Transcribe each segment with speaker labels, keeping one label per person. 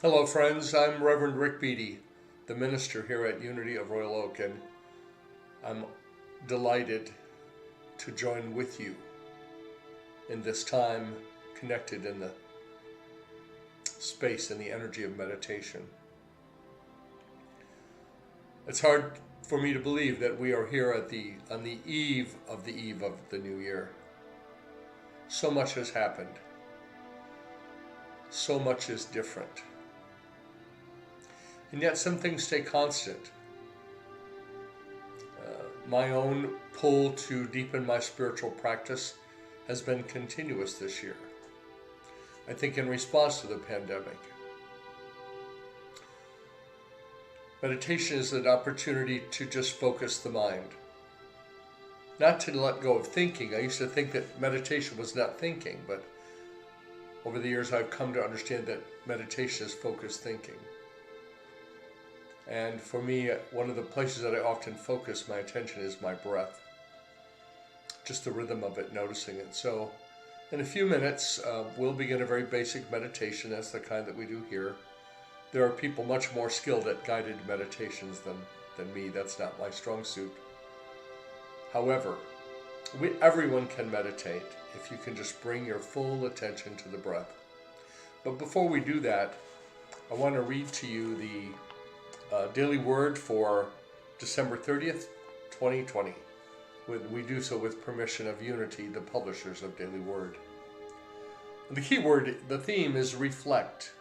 Speaker 1: Hello, friends. I'm Reverend Rick Beatty, the minister here at Unity of Royal Oak, and I'm delighted to join with you in this time connected in the space and the energy of meditation. It's hard for me to believe that we are here on the eve of the new year. So much has happened. So much is different. And yet some things stay constant. My own pull to deepen my spiritual practice has been continuous this year. I think in response to the pandemic. Meditation is an opportunity to just focus the mind. Not to let go of thinking. I used to think that meditation was not thinking, but over the years I've come to understand that meditation is focused thinking. And for me, one of the places that I often focus my attention is my breath. Just the rhythm of it, noticing it. So in a few minutes, we'll begin a very basic meditation. That's the kind that we do here. There are people much more skilled at guided meditations than me. That's not my strong suit. However, everyone can meditate if you can just bring your full attention to the breath. But before we do that, I want to read to you the daily word for December 30th, 2020. We do so with permission of Unity, the publishers of Daily Word. The key word, the theme is reflect.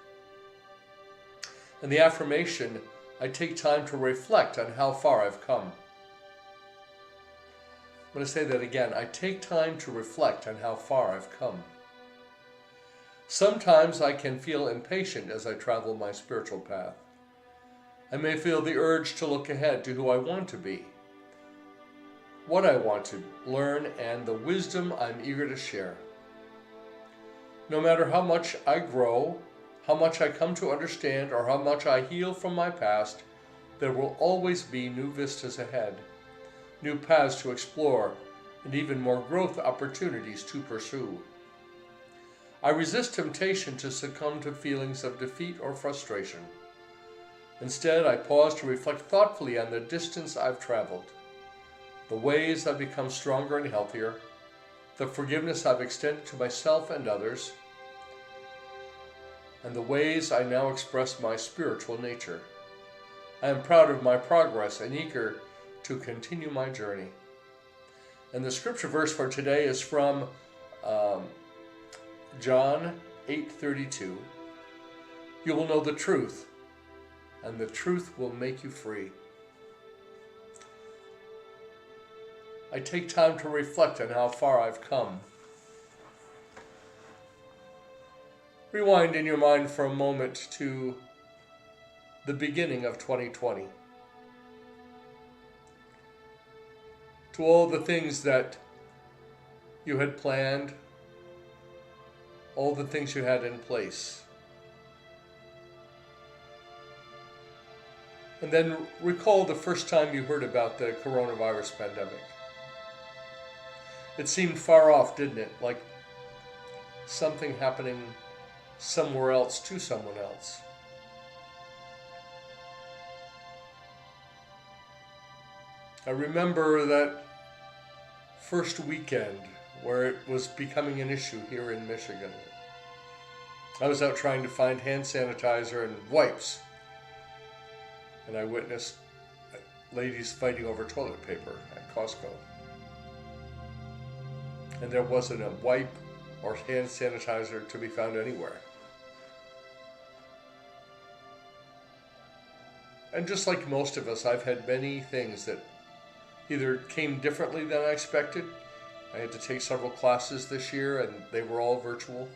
Speaker 1: And the affirmation, I take time to reflect on how far I've come. I'm going to say that again. I take time to reflect on how far I've come. Sometimes I can feel impatient as I travel my spiritual path. I may feel the urge to look ahead to who I want to be, what I want to learn, and the wisdom I'm eager to share. No matter how much I grow, how much I come to understand, or how much I heal from my past, there will always be new vistas ahead, new paths to explore, and even more growth opportunities to pursue. I resist temptation to succumb to feelings of defeat or frustration. Instead, I pause to reflect thoughtfully on the distance I've traveled, the ways I've become stronger and healthier, the forgiveness I've extended to myself and others, and the ways I now express my spiritual nature. I am proud of my progress and eager to continue my journey. And the scripture verse for today is from John 8:32. You will know the truth, and the truth will make you free. I take time to reflect on how far I've come. Rewind in your mind for a moment to the beginning of 2020. To all the things that you had planned, all the things you had in place. And then recall the first time you heard about the coronavirus pandemic. It seemed far off, didn't it? Like something happening somewhere else to someone else. I remember that first weekend where it was becoming an issue here in Michigan. I was out trying to find hand sanitizer and wipes, and I witnessed ladies fighting over toilet paper at Costco. And there wasn't a wipe or hand sanitizer to be found anywhere. And just like most of us, I've had many things that either came differently than I expected. I had to take several classes this year, and they were all virtual.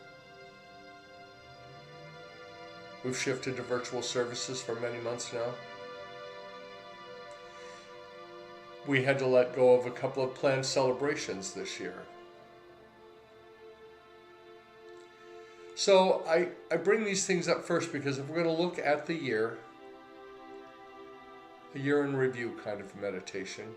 Speaker 1: We've shifted to virtual services for many months now. We had to let go of a couple of planned celebrations this year. So I bring these things up first because if we're going to look at the year, a year in review kind of meditation,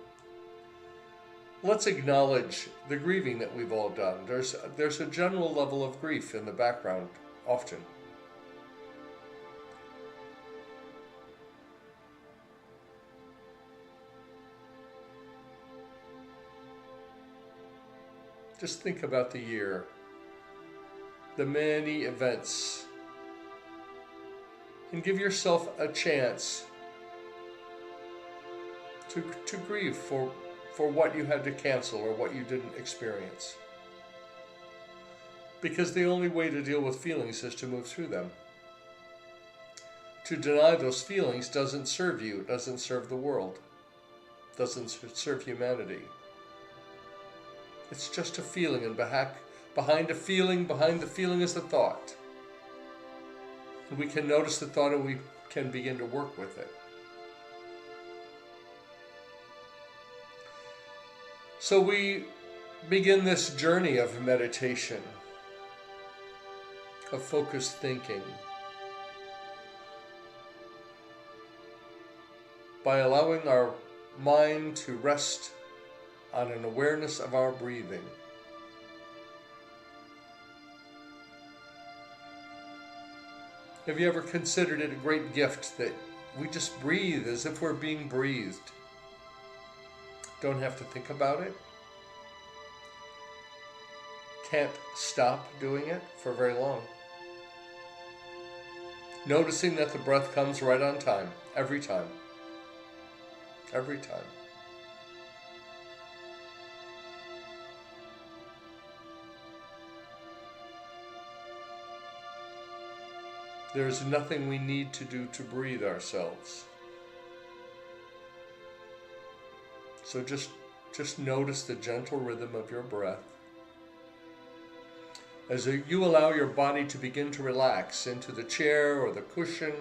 Speaker 1: let's acknowledge the grieving that we've all done. There's a general level of grief in the background often. Just think about the year, the many events, and give yourself a chance to grieve for what you had to cancel or what you didn't experience. Because the only way to deal with feelings is to move through them. To deny those feelings doesn't serve you, it doesn't serve the world, doesn't serve humanity. It's just a feeling, and behind the feeling is the thought. And we can notice the thought and we can begin to work with it. So we begin this journey of meditation, of focused thinking, by allowing our mind to rest on an awareness of our breathing. Have you ever considered it a great gift that we just breathe as if we're being breathed? Don't have to think about it. Can't stop doing it for very long. Noticing that the breath comes right on time, every time. Every time. There's nothing we need to do to breathe ourselves. So just notice the gentle rhythm of your breath as you allow your body to begin to relax into the chair or the cushion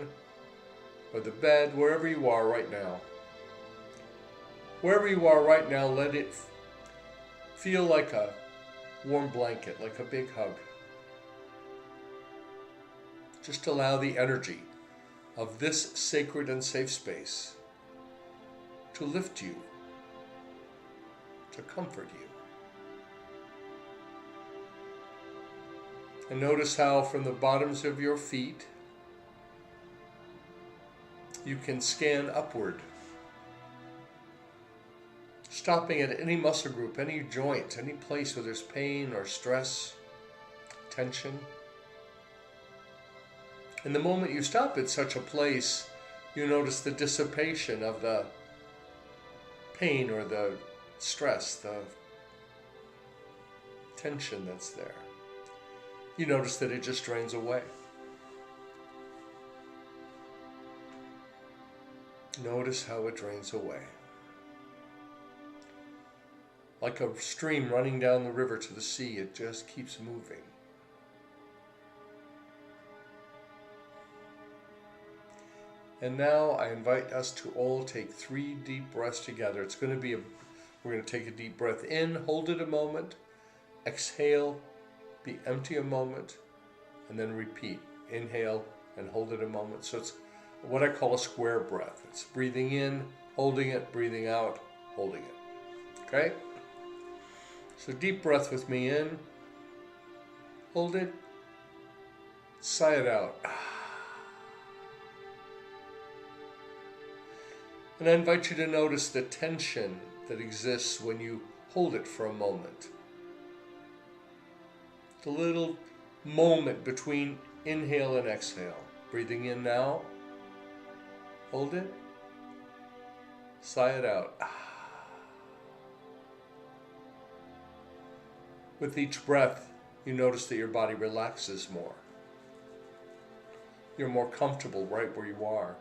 Speaker 1: or the bed, wherever you are right now. Wherever you are right now, let it feel like a warm blanket, like a big hug. Just allow the energy of this sacred and safe space to lift you, to comfort you. And notice how from the bottoms of your feet you can scan upward, stopping at any muscle group, any joint, any place where there's pain or stress, tension. And the moment you stop at such a place, you notice the dissipation of the pain or the stress, the tension that's there. You notice that it just drains away. Notice how it drains away. Like a stream running down the river to the sea, it just keeps moving. And now I invite us to all take 3 deep breaths together. It's going to be we're going to take a deep breath in, hold it a moment, exhale, be empty a moment, and then repeat. Inhale and hold it a moment. So it's what I call a square breath. It's breathing in, holding it, breathing out, holding it. Okay? So deep breath with me in, hold it, sigh it out. And I invite you to notice the tension that exists when you hold it for a moment. The little moment between inhale and exhale. Breathing in now. Hold it. Sigh it out. With each breath, you notice that your body relaxes more. You're more comfortable right where you are.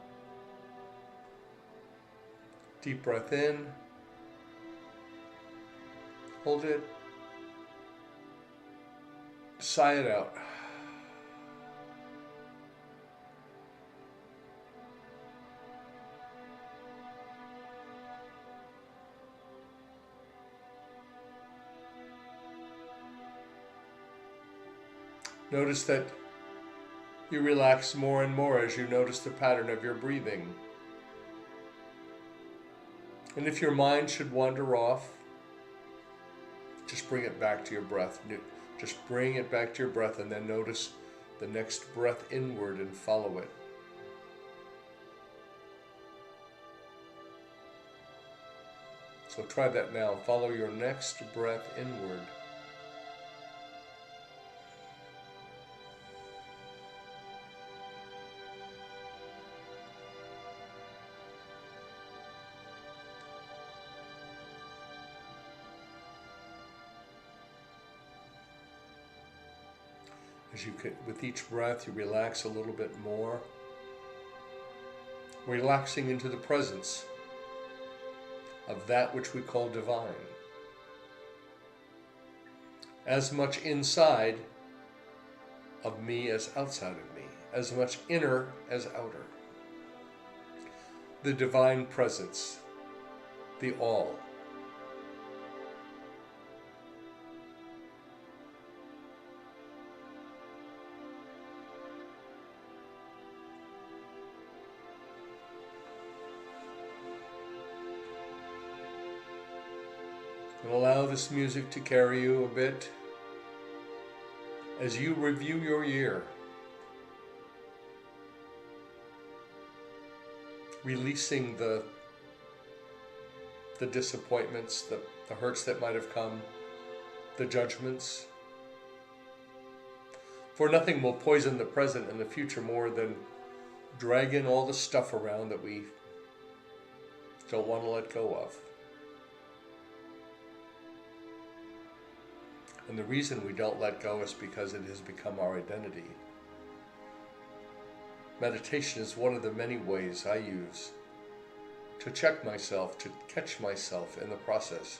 Speaker 1: Deep breath in. Hold it. Sigh it out. Notice that you relax more and more as you notice the pattern of your breathing. And if your mind should wander off, just bring it back to your breath. Just bring it back to your breath and then notice the next breath inward and follow it. So try that now. Follow your next breath inward With each breath, you relax a little bit more, relaxing into the presence of that which we call divine, as much inside of me as outside of me, as much inner as outer. The divine presence, the all. And allow this music to carry you a bit as you review your year, releasing the disappointments, the hurts that might have come, the judgments. For nothing will poison the present and the future more than dragging all the stuff around that we don't want to let go of. And the reason we don't let go is because it has become our identity. Meditation is one of the many ways I use to check myself, to catch myself in the process,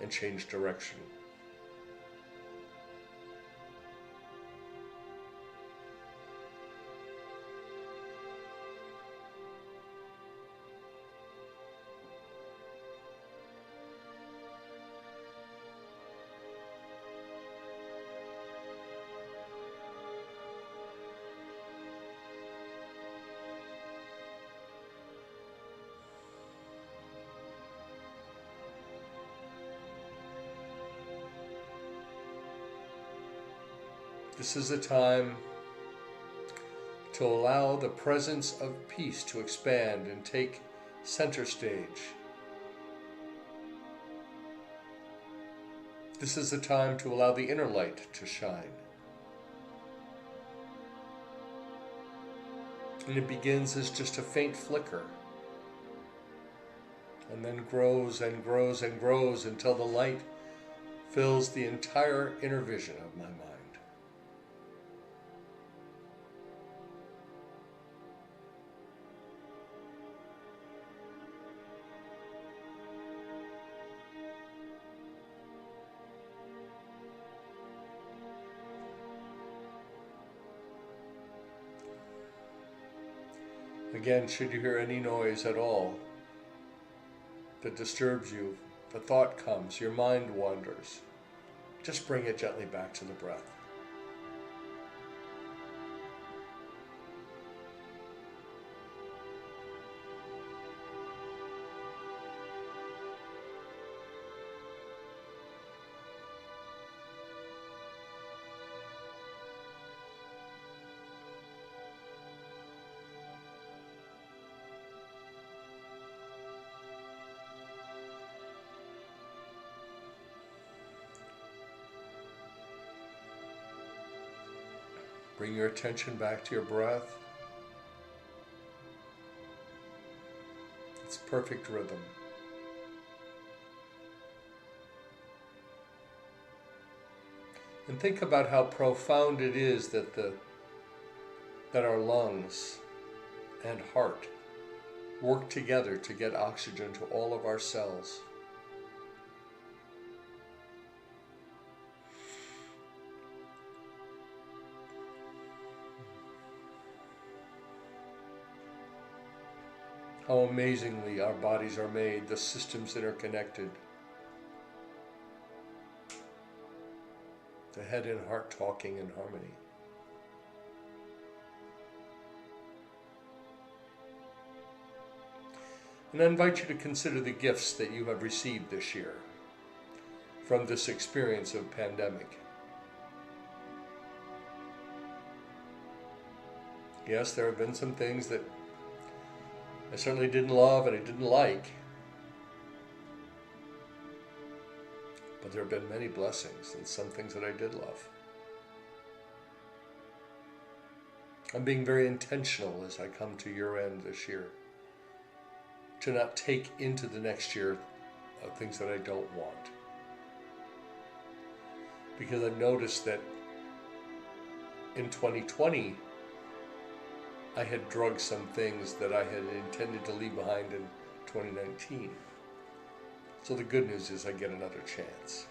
Speaker 1: and change direction. This is a time to allow the presence of peace to expand and take center stage. This is a time to allow the inner light to shine. And it begins as just a faint flicker, and then grows and grows and grows until the light fills the entire inner vision of my mind. Again, should you hear any noise at all that disturbs you, the thought comes, your mind wanders, just bring it gently back to the breath. Bring your attention back to your breath. It's perfect rhythm. And think about how profound it is that our lungs and heart work together to get oxygen to all of our cells. How amazingly our bodies are made, the systems interconnected. The head and heart talking in harmony. And I invite you to consider the gifts that you have received this year from this experience of pandemic. Yes, there have been some things that I certainly didn't love and I didn't like. But there have been many blessings and some things that I did love. I'm being very intentional as I come to year end this year to not take into the next year things that I don't want. Because I've noticed that in 2020, I had drugged some things that I had intended to leave behind in 2019. So the good news is I get another chance.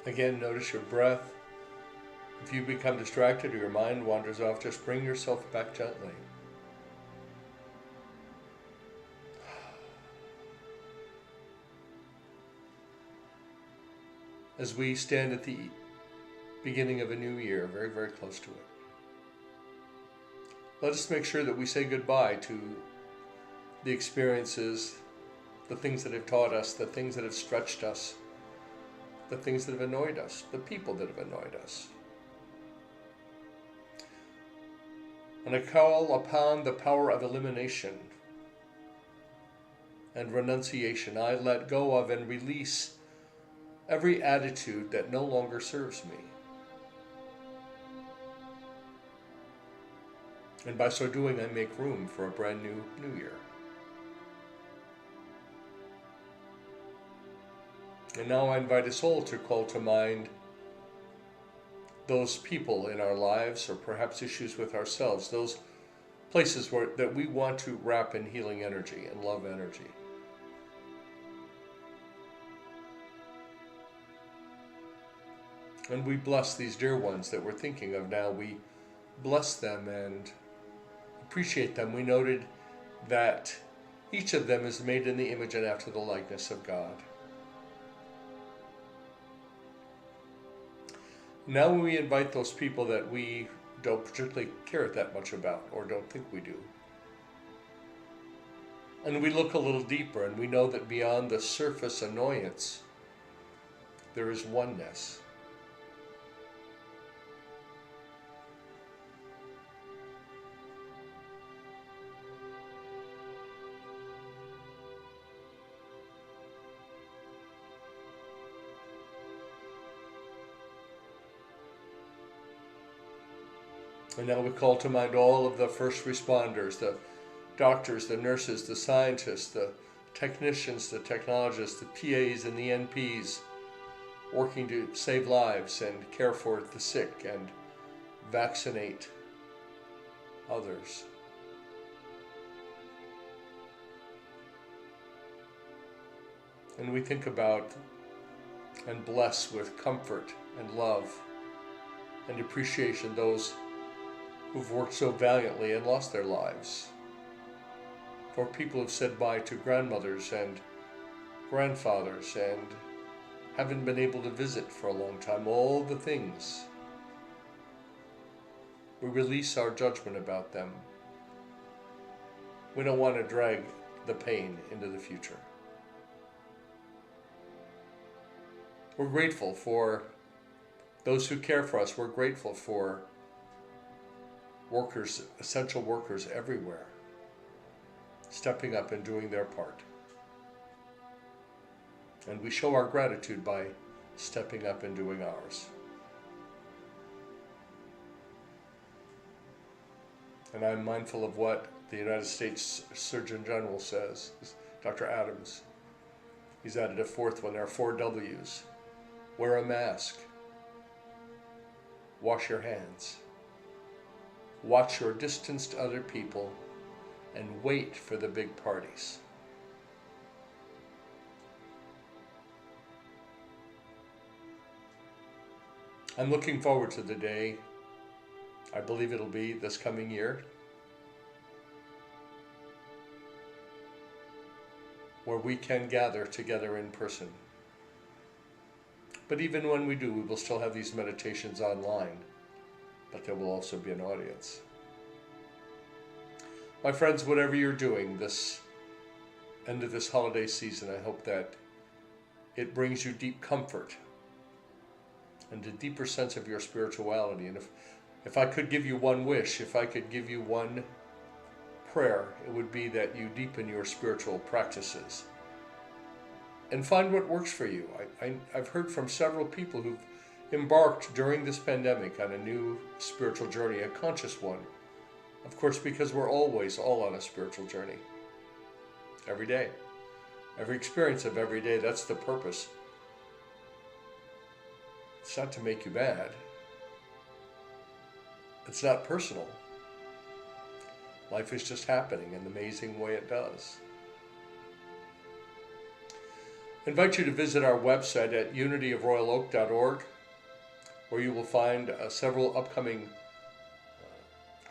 Speaker 1: Again, notice your breath. If you become distracted or your mind wanders off, just bring yourself back gently. As we stand at the beginning of a new year, very, very close to it, let us make sure that we say goodbye to the experiences, the things that have taught us, the things that have stretched us, the things that have annoyed us, the people that have annoyed us. And I call upon the power of elimination and renunciation. I let go of and release every attitude that no longer serves me. And by so doing, I make room for a brand new year. And now I invite us all to call to mind those people in our lives, or perhaps issues with ourselves, those places that we want to wrap in healing energy and love energy. And we bless these dear ones that we're thinking of now. We bless them and appreciate them. We noted that each of them is made in the image and after the likeness of God. Now we invite those people that we don't particularly care that much about or don't think we do. And we look a little deeper and we know that beyond the surface annoyance, there is oneness. And now we call to mind all of the first responders, the doctors, the nurses, the scientists, the technicians, the technologists, the PAs and the NPs, working to save lives and care for the sick and vaccinate others. And we think about and bless with comfort and love and appreciation those who've worked so valiantly and lost their lives. For people who've said bye to grandmothers and grandfathers and haven't been able to visit for a long time, all the things. We release our judgment about them. We don't want to drag the pain into the future. We're grateful for those who care for us. We're grateful for workers, essential workers everywhere, stepping up and doing their part. And we show our gratitude by stepping up and doing ours. And I'm mindful of what the United States Surgeon General says, Dr. Adams. He's added a fourth one. There are 4 W's. Wear a mask. Wash your hands. Watch your distance to other people and wait for the big parties. I'm looking forward to the day, I believe it'll be this coming year, where we can gather together in person. But even when we do, we will still have these meditations online, but there will also be an audience. My friends, whatever you're doing this end of this holiday season, I hope that it brings you deep comfort and a deeper sense of your spirituality. And if I could give you one wish, if I could give you one prayer, it would be that you deepen your spiritual practices and find what works for you. I've heard from several people who've embarked during this pandemic on a new spiritual journey, a conscious one. Of course, because we're always all on a spiritual journey. Every day. Every experience of every day, that's the purpose. It's not to make you bad. It's not personal. Life is just happening in the amazing way it does. I invite you to visit our website at unityofroyaloak.org, where you will find several upcoming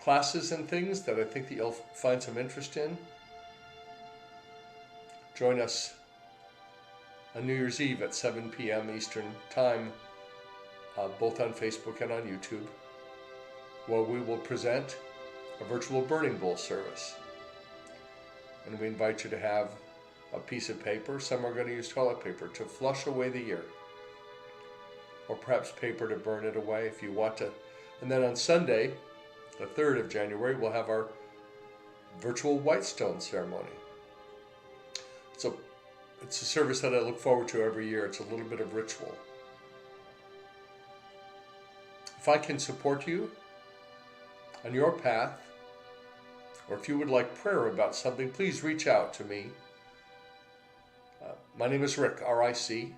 Speaker 1: classes and things that I think that you'll find some interest in. Join us on New Year's Eve at 7 p.m. Eastern Time, both on Facebook and on YouTube, where we will present a virtual burning bowl service. And we invite you to have a piece of paper. Some are going to use toilet paper to flush away the year, or perhaps paper to burn it away if you want to. And then on Sunday, the 3rd of January, we'll have our virtual white stone ceremony. So it's a service that I look forward to every year. It's a little bit of ritual. If I can support you on your path, or if you would like prayer about something, please reach out to me. My name is Rick, R-I-C,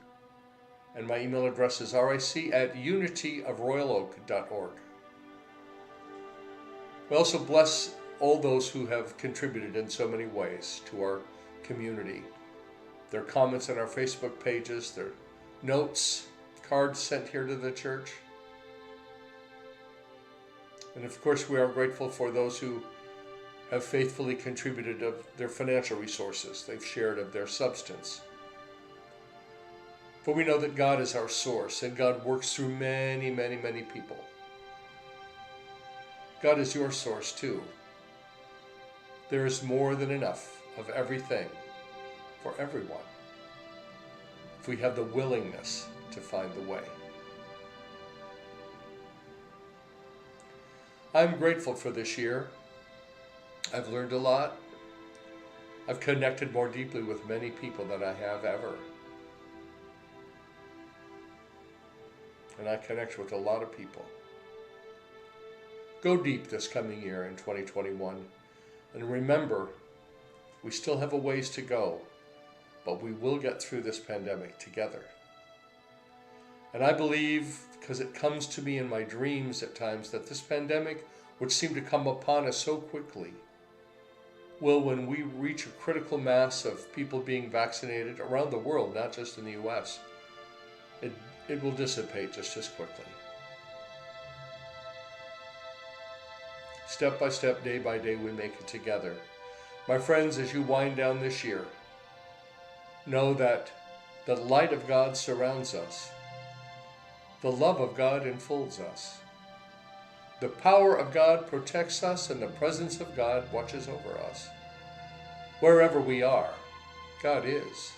Speaker 1: and my email address is ric@unityofroyaloak.org. We also bless all those who have contributed in so many ways to our community. Their comments on our Facebook pages, their notes, cards sent here to the church. And of course, we are grateful for those who have faithfully contributed of their financial resources. They've shared of their substance. For we know that God is our source, and God works through many, many, many people. God is your source too. There is more than enough of everything for everyone, if we have the willingness to find the way. I'm grateful for this year. I've learned a lot. I've connected more deeply with many people than I have ever. And I connect with a lot of people. Go deep this coming year in 2021. And remember, we still have a ways to go, but we will get through this pandemic together. And I believe, because it comes to me in my dreams at times, that this pandemic, which seemed to come upon us so quickly, will, when we reach a critical mass of people being vaccinated around the world, not just in the US, it will dissipate just as quickly. Step by step, day by day, we make it together. My friends, as you wind down this year, know that the light of God surrounds us. The love of God enfolds us. The power of God protects us, and the presence of God watches over us. Wherever we are, God is.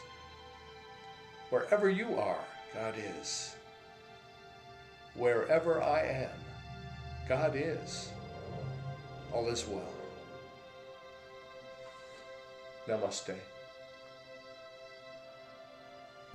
Speaker 1: Wherever you are, God is. Wherever I am, God is. All is well. Namaste.